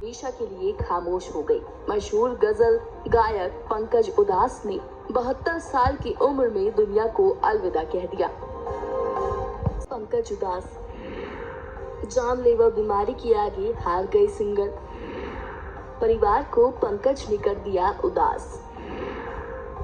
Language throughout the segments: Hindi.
हमेशा के लिए खामोश हो गई। मशहूर गजल गायक पंकज उधास ने 72 साल की उम्र में दुनिया को अलविदा कह दिया। पंकज उधास जानलेवा बीमारी के आगे हार गए सिंगर। परिवार को पंकज ने कर दिया उदास।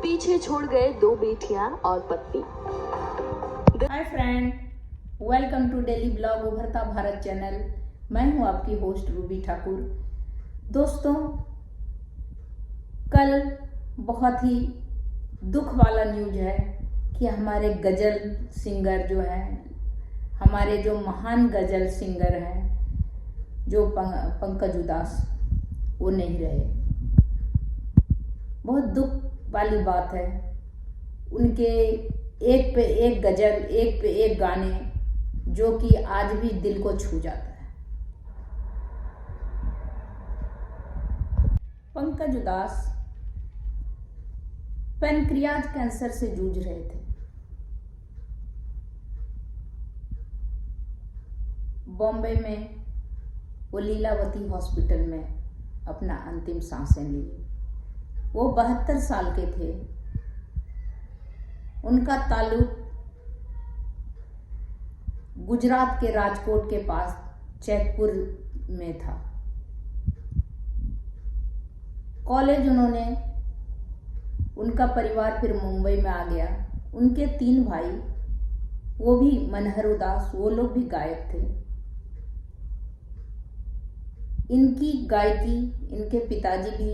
पीछे छोड़ गए 2 बेटियां और पत्नी। Hi friend, welcome to daily blog Ubharta Bharat channel. मैं हूं आपकी होस्ट रूबी ठाकुर। दोस्तों, कल बहुत ही दुख वाला न्यूज है कि हमारे गजल सिंगर जो है, हमारे जो महान गजल सिंगर हैं जो पंकज उधास, वो नहीं रहे। बहुत दुख वाली बात है। उनके एक पे एक गजल, एक पे एक गाने जो कि आज भी दिल को छू जाता है। पंकज उधास पैनक्रियाज कैंसर से जूझ रहे थे। बॉम्बे में वो लीलावती हॉस्पिटल में अपना अंतिम सांसें लिए। वो 72 साल के थे। उनका ताल्लुक गुजरात के राजकोट के पास जैतपुर में था। कॉलेज उनका परिवार फिर मुंबई में आ गया। उनके 3 भाई, वो भी मनहर उधास, वो लोग भी गायक थे। इनकी गायकी, इनके पिताजी भी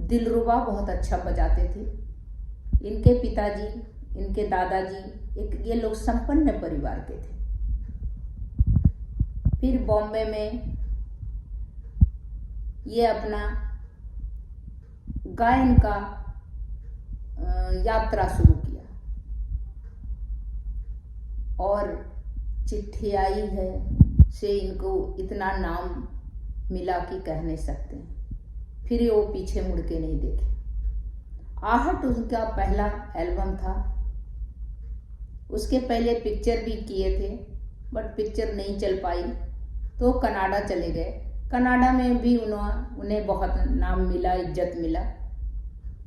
दिलरुबा बहुत अच्छा बजाते थे। इनके पिताजी, इनके दादाजी, ये लोग संपन्न परिवार के थे। फिर बॉम्बे में ये अपना गायन का यात्रा शुरू किया और चिट्ठी आई है से इनको इतना नाम मिला कि कह नहीं सकते। फिर वो पीछे मुड़ के नहीं देखे। आहट उनका पहला एल्बम था। उसके पहले पिक्चर भी किए थे, बट पिक्चर नहीं चल पाई, तो कनाडा चले गए। कनाडा में भी उन्हें बहुत नाम मिला, इज्जत मिला।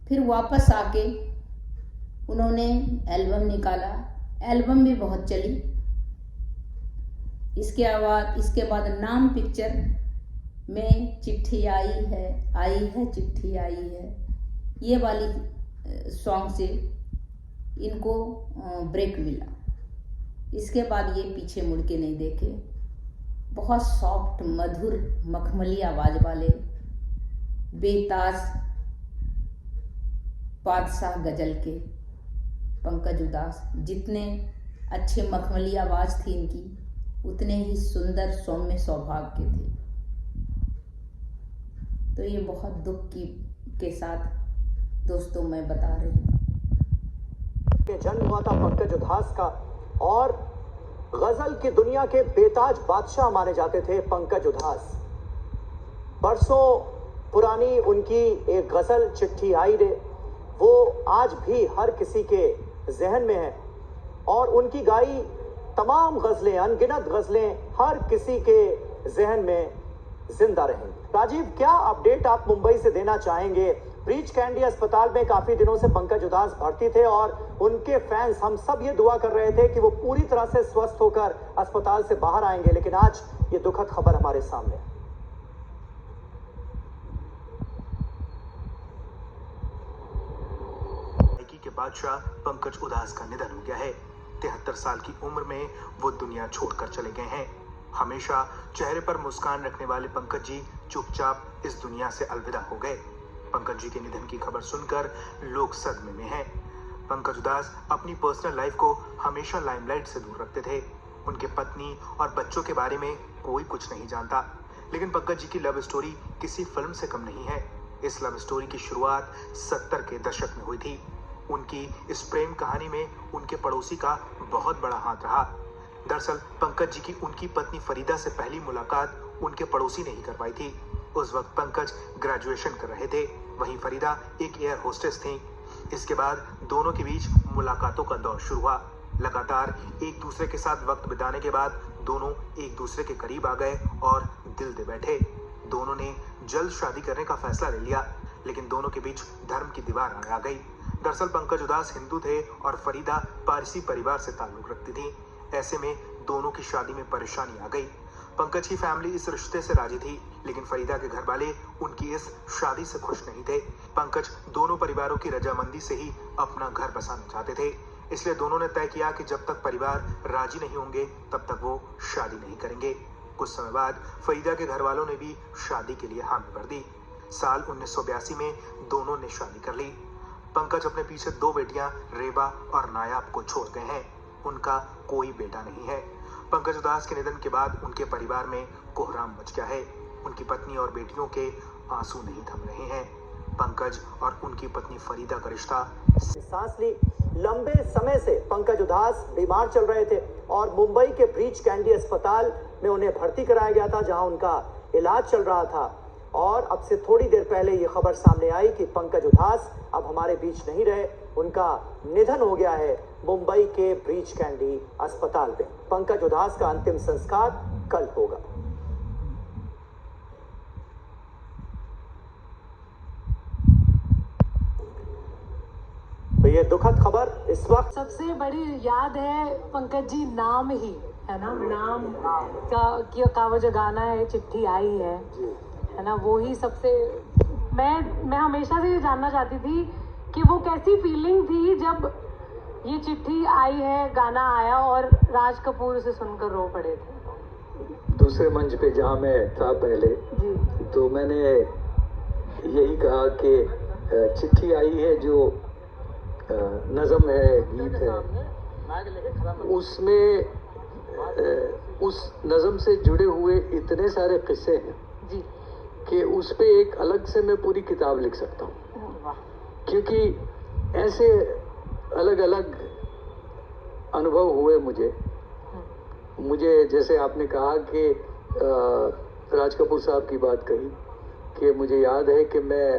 फिर वापस आके उन्होंने एल्बम निकाला। एल्बम भी बहुत चली। इसके बाद नाम पिक्चर में चिट्ठी आई है चिट्ठी आई है, ये वाली सॉन्ग से इनको ब्रेक मिला। इसके बाद ये पीछे मुड़ के नहीं देखे। बहुत सॉफ्ट, मधुर, मखमली आवाज वाले बेताज बादशाह गजल के पंकज उधास, जितने अच्छे मखमली आवाज थी इनकी, उतने ही सुंदर सौम्य स्वभाव के थे। तो ये बहुत दुख के साथ दोस्तों मैं बता रही हूँ। जन्म हुआ था पंकज उधास का और गजल की दुनिया के बेताज बादशाह माने जाते थे पंकज उधास। बरसों पुरानी उनकी एक गजल चिट्ठी आई रे, वो आज भी हर किसी के जहन में है और उनकी गाई तमाम गजलें, अनगिनत गजलें हर किसी के जहन में जिंदा रहेंगी। राजीव, क्या अपडेट आप मुंबई से देना चाहेंगे? ब्रीच कैंडी अस्पताल में काफी दिनों से पंकज उधास भर्ती थे और उनके फैंस, हम सब ये दुआ कर रहे थे कि वो पूरी तरह से स्वस्थ होकर अस्पताल से बाहर आएंगे, लेकिन आज ये दुखद खबर हमारे सामने है। के बादशाह पंकज उधास का निधन हो गया है। 73 साल की उम्र में वो दुनिया छोड़कर चले गए हैं। हमेशा चेहरे पर मुस्कान रखने वाले पंकज जी चुपचाप इस दुनिया से अलविदा हो गए। पंकज जी के निधन की खबर सुनकर लोग सदमे में हैं। पंकज उधास अपनी पर्सनल लाइफ को हमेशा लाइमलाइट से दूर रखते थे। उनके पत्नी और बच्चों के बारे में कोई कुछ नहीं जानता, लेकिन पंकज जी की लव स्टोरी किसी फिल्म से कम नहीं है। इस लव स्टोरी की शुरुआत 70 के दशक में हुई थी। उनकी इस प्रेम कहानी में उनके पड़ोसी का बहुत बड़ा हाथ रहा। दरअसल पंकज जी की उनकी पत्नी फरीदा से पहली मुलाकात उनके पड़ोसी ने ही करवाई थी। उस वक्त पंकज ग्रेजुएशन कर रहे थे, वहीं फरीदा एक एयर होस्टेस थी। इसके बाद दोनों के बीच मुलाकातों का दौर शुरू हुआ। लगातार एक दूसरे के साथ वक्त बिताने के बाद दोनों एक दूसरे के करीब आ गए और दिल दे बैठे। दोनों ने जल्द शादी करने का फैसला ले लिया, लेकिन दोनों के बीच धर्म की दीवार आ गई। दरअसल पंकज उधास हिंदू थे और फरीदा पारसी परिवार से ताल्लुक रखती थी। ऐसे में दोनों की शादी में परेशानी आ गई। पंकज की फैमिली इस रिश्ते से राजी थी, लेकिन फरीदा के घर वाले उनकी इस शादी से खुश नहीं थे। पंकज दोनों परिवारों की रजामंदी से ही अपना घर बसाना चाहते थे, इसलिए दोनों ने तय किया कि जब तक परिवार राजी नहीं होंगे तब तक वो शादी नहीं करेंगे। कुछ समय बाद फरीदा के घर वालों ने भी शादी के लिए हामी भर दी। साल 1982 में दोनों ने शादी कर ली। पंकज अपने पीछे 2 बेटियां रेबा और नायाब को छोड़ गए हैं। उनका कोई बेटा नहीं है। पंकज उधास के निधन के बाद उनके परिवार में कोहराम मच गया है। उनकी पत्नी और बेटियों के आंसू नहीं थम रहे हैं। पंकज और उनकी पत्नी फरीदा का रिश्ता सांस ली। लंबे समय से पंकज उधास बीमार चल रहे थे और मुंबई के ब्रीच कैंडी अस्पताल में उन्हें भर्ती कराया गया था, जहां उनका इलाज चल रहा था। और अब से थोड़ी देर पहले ये खबर सामने आई कि पंकज उधास अब हमारे बीच नहीं रहे, उनका निधन हो गया है मुंबई के ब्रीच कैंडी अस्पताल में। पंकज उधास का अंतिम संस्कार कल होगा। तो ये दुखद खबर इस वक्त सबसे बड़ी याद है पंकज जी, नाम ही है ना, नाम का वो जो गाना है चिट्ठी आई है ना, वो ही सबसे मैं हमेशा से ये जानना चाहती थी कि वो कैसी फीलिंग थी जब ये चिट्ठी आई है, गाना आया और राज कपूर उसे सुनकर रो पड़े थे। दूसरे मंच पे जहाँ मैं था पहले जी। तो मैंने यही कहा कि चिट्ठी आई है जो नज़म है, गीत है, उसमें उस नज़म से जुड़े हुए इतने सारे किस्से हैं जी कि उस पे एक अलग से मैं पूरी किताब लिख सकता हूँ, क्योंकि ऐसे अलग अलग अनुभव हुए मुझे जैसे आपने कहा कि राज कपूर साहब की बात कही कि मुझे याद है कि मैं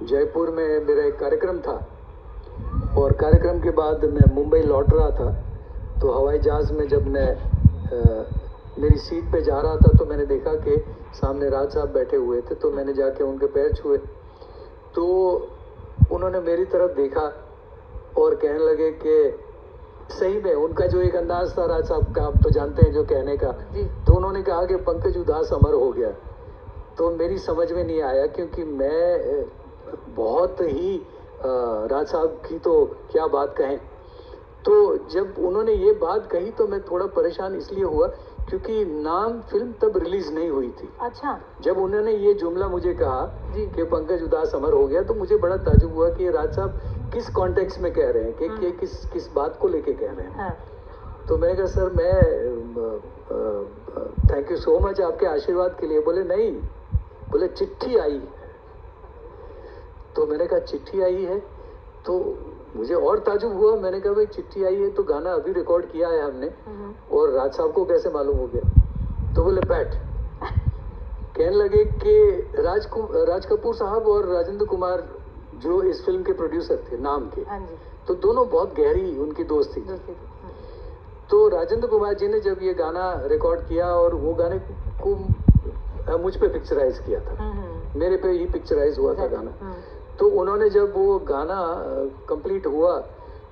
जयपुर में मेरा एक कार्यक्रम था और कार्यक्रम के बाद मैं मुंबई लौट रहा था, तो हवाई जहाज़ में जब मैं मेरी सीट पे जा रहा था तो मैंने देखा कि सामने राज साहब बैठे हुए थे। तो मैंने जाके उनके पैर छुए तो उन्होंने मेरी तरफ देखा और कहने लगे कि सही में उनका जो एक अंदाज था राज साहब का, आप तो जानते हैं जो कहने का, तो उन्होंने कहा कि पंकज उधास अमर हो गया। तो मेरी समझ में नहीं आया, क्योंकि मैं बहुत ही राज साहब की तो क्या बात कहें। तो जब उन्होंने ये बात कही तो मैं थोड़ा परेशान इसलिए हुआ क्योंकि नाम फिल्म तब रिलीज नहीं हुई थी। अच्छा। जब उन्होंने ये जुमला मुझे कहा जी। कि पंकज उधास अमर हो गया, तो मुझे बड़ा ताजुब हुआ कि राज साहब किस कॉन्टेक्स्ट में कह रहे हैं, कि किस बात को लेके कह रहे हैं। हाँ। तो मैंने कहा सर मैं थैंक यू सो मच आपके आशीर्वाद के लिए। बोले नहीं, बोले चिट्ठी आई। तो मैंने कहा चिट्ठी आई है, तो मुझे और ताजुब हुआ। मैंने कहा भाई चिट्ठी आई है तो गाना अभी रिकॉर्ड किया है हमने, और राज साहब को कैसे मालूम हो गया? तो बोले बैठ। कहने लगे कि राज कपूर साहब और राजेंद्र कुमार जो इस फिल्म के प्रोड्यूसर थे नाम के, तो दोनों बहुत गहरी उनकी दोस्ती थी। तो राजेंद्र कुमार जी ने जब ये गाना रिकॉर्ड किया और वो गाने को मुझ पे पिक्चराइज किया था, मेरे पे ही पिक्चराइज हुआ था गाना। तो उन्होंने जब वो गाना कंप्लीट हुआ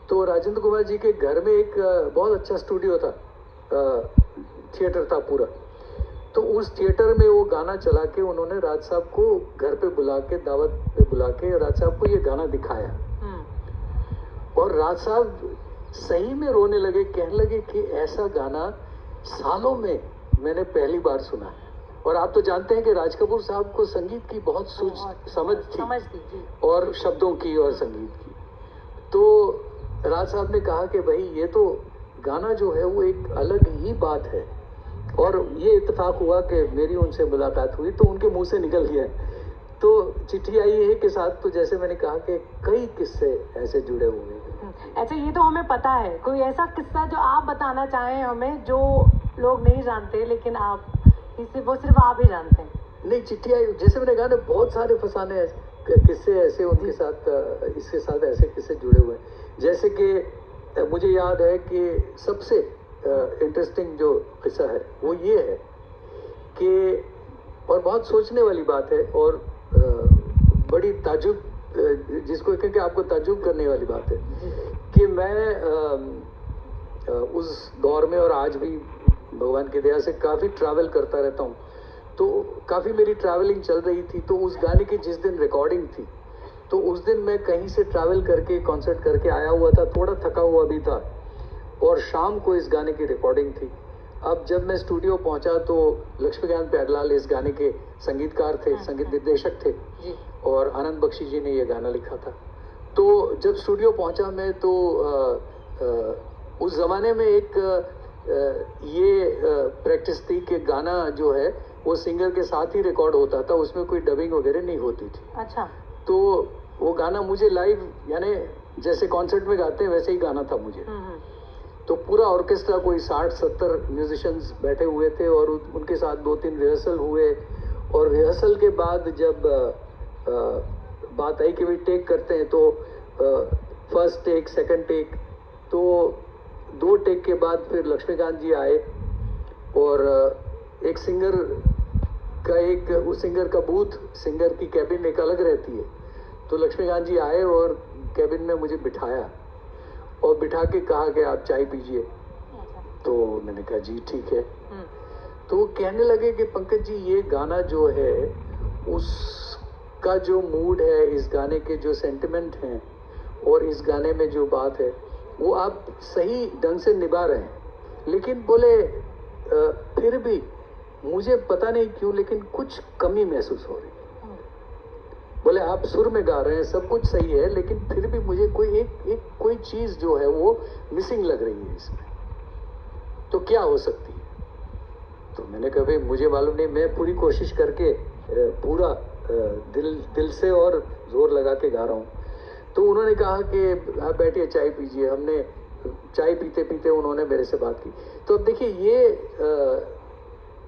तो राजेंद्र कुमार जी के घर में एक बहुत अच्छा स्टूडियो था, थिएटर था पूरा। तो उस थिएटर में वो गाना चला के उन्होंने राज साहब को घर पे बुला के, दावत पे बुला के राज साहब को ये गाना दिखाया। और राज साहब सही में रोने लगे, कहने लगे कि ऐसा गाना सालों में मैंने पहली बार सुना है। और आप तो जानते हैं कि राज कपूर साहब को संगीत की बहुत समझ थी और शब्दों की और संगीत की। तो राज साहब ने कहा कि भाई ये तो गाना जो है वो एक अलग ही बात है। और ये इत्तेफाक हुआ कि मेरी उनसे मुलाकात हुई तो उनके मुंह से निकल गया। तो चिट्ठी आई है के साथ तो जैसे मैंने कहा कि कई किस्से ऐसे जुड़े हुए हैं। अच्छा, ये तो हमें पता है, कोई ऐसा किस्सा जो आप बताना चाहें हमें, जो लोग नहीं जानते लेकिन आप वो सिर्फ आप ही जानते हैं? नहीं, चिट्ठी आई जैसे मैंने कहा ना, बहुत सारे फसाने किस्से ऐसे उनके साथ, इसके साथ ऐसे किस्से जुड़े हुए हैं। जैसे कि मुझे याद है कि सबसे इंटरेस्टिंग जो किस्सा है वो ये है कि और बहुत सोचने वाली बात है और बड़ी ताजुब, जिसको क्योंकि आपको ताजुब करने वाली बात है कि मैं उस दौर में और आज भी भगवान की दया से काफ़ी ट्रैवल करता रहता हूँ, तो काफ़ी मेरी ट्रैवलिंग चल रही थी। तो उस गाने की जिस दिन रिकॉर्डिंग थी, तो उस दिन मैं कहीं से ट्रैवल करके कॉन्सर्ट करके आया हुआ था, थोड़ा थका हुआ भी था, और शाम को इस गाने की रिकॉर्डिंग थी। अब जब मैं स्टूडियो पहुंचा तो लक्ष्मीकांत प्यारेलाल इस गाने के संगीतकार थे, संगीत निर्देशक थे, और आनंद बख्शी जी ने ये गाना लिखा था। तो जब स्टूडियो पहुंचा मैं, तो उस ज़माने में एक ये प्रैक्टिस थी कि गाना जो है वो सिंगर के साथ ही रिकॉर्ड होता था, उसमें कोई डबिंग वगैरह नहीं होती थी। अच्छा। तो वो गाना मुझे लाइव, यानी जैसे कॉन्सर्ट में गाते हैं वैसे ही गाना था मुझे। तो पूरा ऑर्केस्ट्रा, कोई 60-70 म्यूजिशियंस बैठे हुए थे, और उनके साथ 2-3 रिहर्सल हुए, और रिहर्सल के बाद जब बात आई कि भाई टेक करते हैं, तो फर्स्ट टेक, सेकंड टेक, तो 2 टेक के बाद फिर लक्ष्मीकांत जी आए, और एक सिंगर का उस सिंगर का बूथ, सिंगर की कैबिन एक अलग रहती है, तो लक्ष्मीकांत जी आए और कैबिन में मुझे बिठाया और बिठा के कहा कि आप चाय पीजिए। तो मैंने कहा जी ठीक है। तो वो कहने लगे कि पंकज जी, ये गाना जो है उसका जो मूड है, इस गाने के जो सेंटिमेंट हैं और इस गाने में जो बात है वो आप सही ढंग से निभा रहे हैं, लेकिन बोले फिर भी मुझे पता नहीं क्यों लेकिन कुछ कमी महसूस हो रही है। बोले आप सुर में गा रहे हैं, सब कुछ सही है, लेकिन फिर भी मुझे कोई चीज जो है वो मिसिंग लग रही है इसमें, तो क्या हो सकती है? तो मैंने कहा भाई मुझे मालूम नहीं, मैं पूरी कोशिश करके पूरा दिल से और जोर लगा के गा रहा हूँ। तो उन्होंने कहा कि आप बैठिए, चाय पीजिए। हमने चाय पीते पीते उन्होंने मेरे से बात की। तो अब देखिए, ये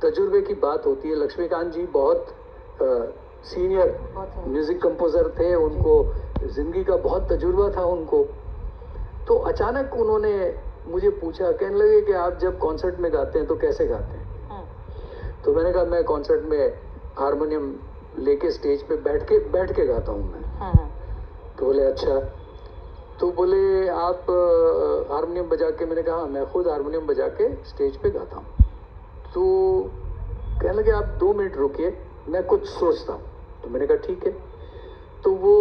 तजुर्बे की बात होती है। लक्ष्मीकांत जी बहुत सीनियर म्यूजिक कंपोजर थे, उनको जिंदगी का बहुत तजुर्बा था उनको। तो अचानक उन्होंने मुझे पूछा, कहने लगे कि आप जब कॉन्सर्ट में गाते हैं तो कैसे गाते हैं? तो मैंने कहा मैं कॉन्सर्ट में हारमोनियम लेके स्टेज पे बैठ के गाता हूँ मैं। तो बोले अच्छा। तो बोले आप हारमोनियम बजा के? मैंने कहा हाँ, मैं खुद हारमोनियम बजा के स्टेज पे गाता हूँ। तो कहने लगे आप 2 मिनट रुकिए, मैं कुछ सोचता हूँ। तो मैंने कहा ठीक है। तो वो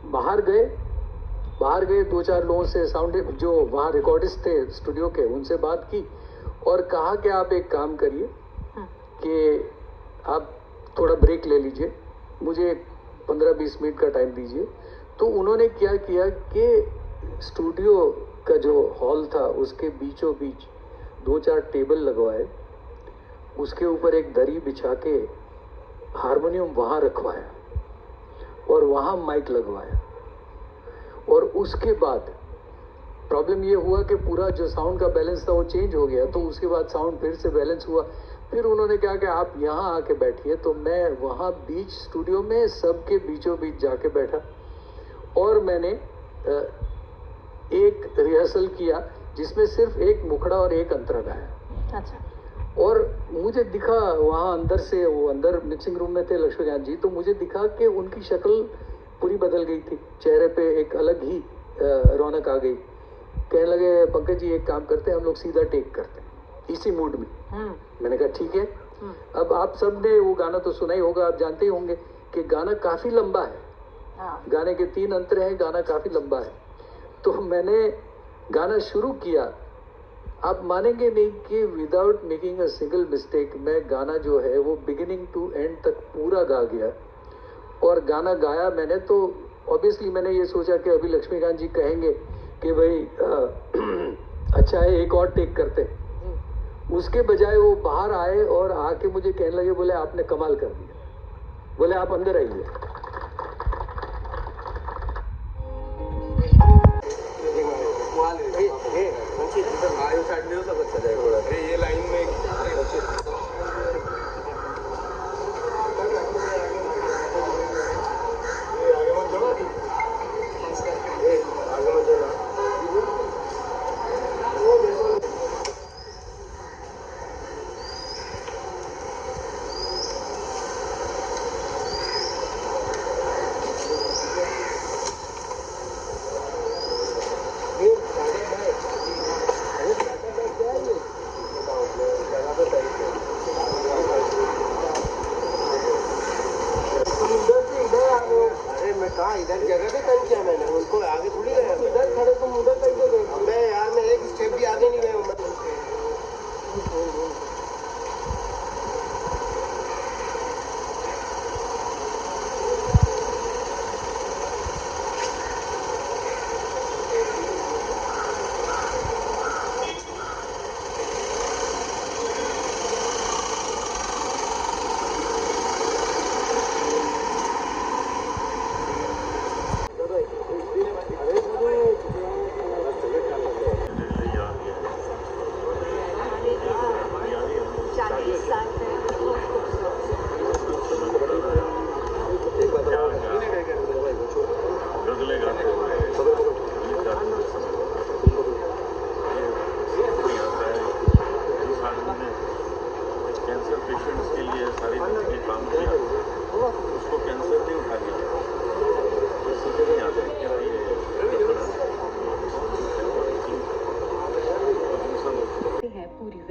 बाहर गए 2-4 लोगों से, साउंड जो वहाँ रिकॉर्डिस्ट थे स्टूडियो के, उनसे बात की और कहा कि आप एक काम करिए कि आप थोड़ा ब्रेक ले लीजिए, मुझे 15-20 मिनट का टाइम दीजिए। तो उन्होंने क्या किया कि स्टूडियो का जो हॉल था उसके बीचों बीच 2-4 टेबल लगवाए, उसके ऊपर एक दरी बिछा के हारमोनियम वहाँ रखवाया और वहाँ माइक लगवाया। और उसके बाद प्रॉब्लम ये हुआ कि पूरा जो साउंड का बैलेंस था वो चेंज हो गया। तो उसके बाद साउंड फिर से बैलेंस हुआ। फिर उन्होंने कहा कि आप यहाँ आके बैठिए। तो मैं वहाँ बीच स्टूडियो में सबके बीचों बीच जाके बैठा और मैंने एक रिहर्सल किया जिसमें सिर्फ एक मुखड़ा और एक अंतरा गाया। अच्छा। और मुझे दिखा वहाँ अंदर से, वो अंदर मिक्सिंग रूम में थे लक्ष्मीकांत जी, तो मुझे दिखा कि उनकी शक्ल पूरी बदल गई थी, चेहरे पे एक अलग ही रौनक आ गई। कहने लगे पंकज जी एक काम करते हैं, हम लोग सीधा टेक करते हैं इसी मूड में। मैंने कहा ठीक है। अब आप सब ने वो गाना तो सुना ही होगा, आप जानते ही होंगे कि गाना काफी लंबा है। गाने के 3 अंतर हैं, गाना काफी लंबा है। तो मैंने गाना शुरू किया, आप मानेंगे नहीं कि without making a single mistake मैं गाना जो है वो बिगिनिंग टू एंड तक पूरा गा गया। और गाना गाया मैंने तो ऑब्वियसली मैंने ये सोचा कि अभी लक्ष्मीकांत जी कहेंगे कि भाई अच्छा है एक और टेक करते। उसके बजाय वो बाहर आए और आके मुझे कहने लगे, बोले आपने कमाल कर दिया, बोले आप अंदर आइए। ये लाइन में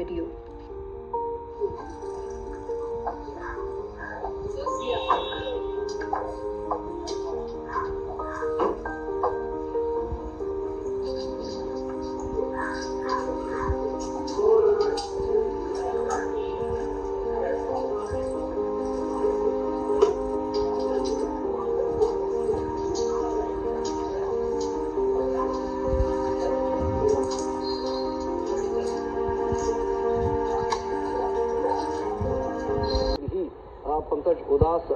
वीडियो। पंकज उदास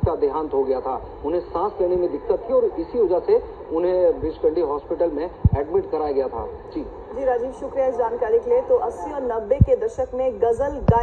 का देहांत हो गया था। उन्हें सांस लेने में दिक्कत थी और इसी वजह से उन्हें ब्रिचकंडी हॉस्पिटल में एडमिट कराया गया था। जी राजीव, शुक्रिया इस जानकारी के लिए। तो 80 और 90 के दशक में गजल गाय